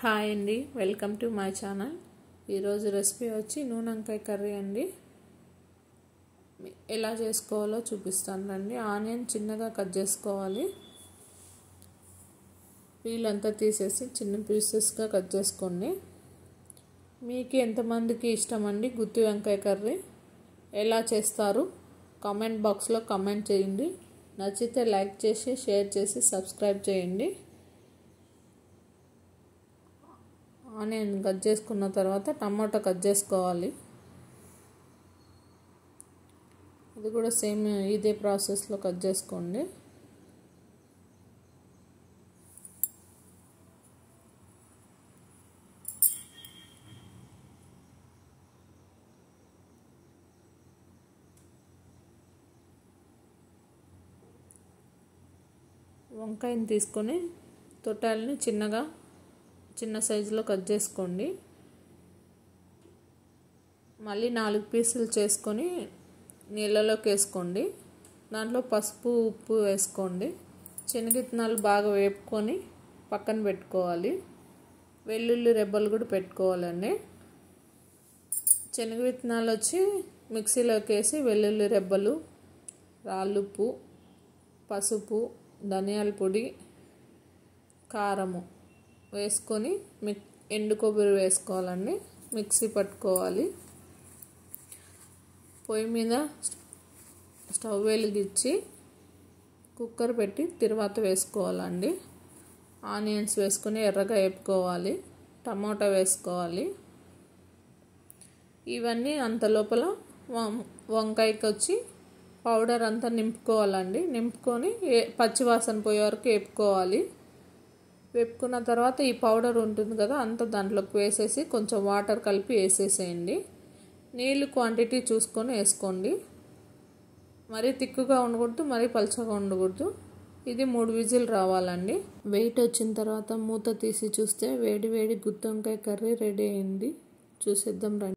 Hi అండి, welcome to my channel. ఈరోజు recipe వచ్చి నూనె వంకాయ కర్రీ అండి. ఎలా చేసుకోవాలో చూపిస్తాను రండి. ఆనియన్ చిన్నగా కట్ చేసుకోవాలి. పీల్ అంతా తీసేసి చిన్న పీసెస్గా కట్ చేసుకోండి. మీకు ఎంతమందికి ఇష్టం అండి గుత్తి వంకాయ కర్రీ? ఎలా చేస్తారు కామెంట్ బాక్స్లో కామెంట్ చేయండి. నచ్చితే లైక్ చేసి షేర్ చేసి సబ్స్క్రైబ్ చేయండి. ఆనియన్ కట్ చేసుకున్న తర్వాత టమాటా కట్ చేసుకోవాలి. ఇది కూడా సేమ్ ఇదే ప్రాసెస్లో కట్ చేసుకోండి. వంకాయని తీసుకొని తొట్టాలని చిన్న సైజులో కట్ చేసుకోండి. మళ్ళీ 4 పీసులు చేసుకొని నీళ్ళలోకి వేసుకోండి. దాంట్లో పసుపు ఉప్పు వేసుకోండి. శనగిత్తనాలు బాగా వేపుకొని పక్కన పెట్టుకోవాలి. వెల్లుల్లి రెబ్బలు కూడా పెట్టుకోవాలండి. శనగిత్తనాలు వచ్చి మిక్సీలోకి వేసి వెల్లుల్లి రెబ్బలు, రాళ్ళుప్పు, పసుపు, ధనియాల పొడి, కారము వేసుకొని ఎండు కొబ్బరి వేసుకోవాలండి. మిక్సీ పట్టుకోవాలి. పొయ్యి మీద స్టవ్ వెలిగించి కుక్కర్ పెట్టి తిరువాత వేసుకోవాలండి. ఆనియన్స్ వేసుకొని ఎర్రగా వేపుకోవాలి. టమాటా వేసుకోవాలి. ఇవన్నీ అంత లోపల వంకాయకి వచ్చి పౌడర్ అంతా నింపుకోవాలండి. నింపుకొని పచ్చివాసన పోయే వరకు వేపుకోవాలి. వేపుకున్న తర్వాత ఈ పౌడర్ ఉంటుంది కదా అంతా దాంట్లోకి వేసేసి కొంచెం వాటర్ కలిపి వేసేసేయండి. నీళ్ళు క్వాంటిటీ చూసుకొని వేసుకోండి. మరీ తిక్కుగా ఉండకూడదు, మరీ పలుచగా ఉండకూడదు. ఇది 3 విజిల్ రావాలండి. వెయిట్ వచ్చిన తర్వాత మూత తీసి చూస్తే వేడి వేడి గుత్తి వంకాయ కర్రీ రెడీ అయింది. చూసేద్దాం రండి.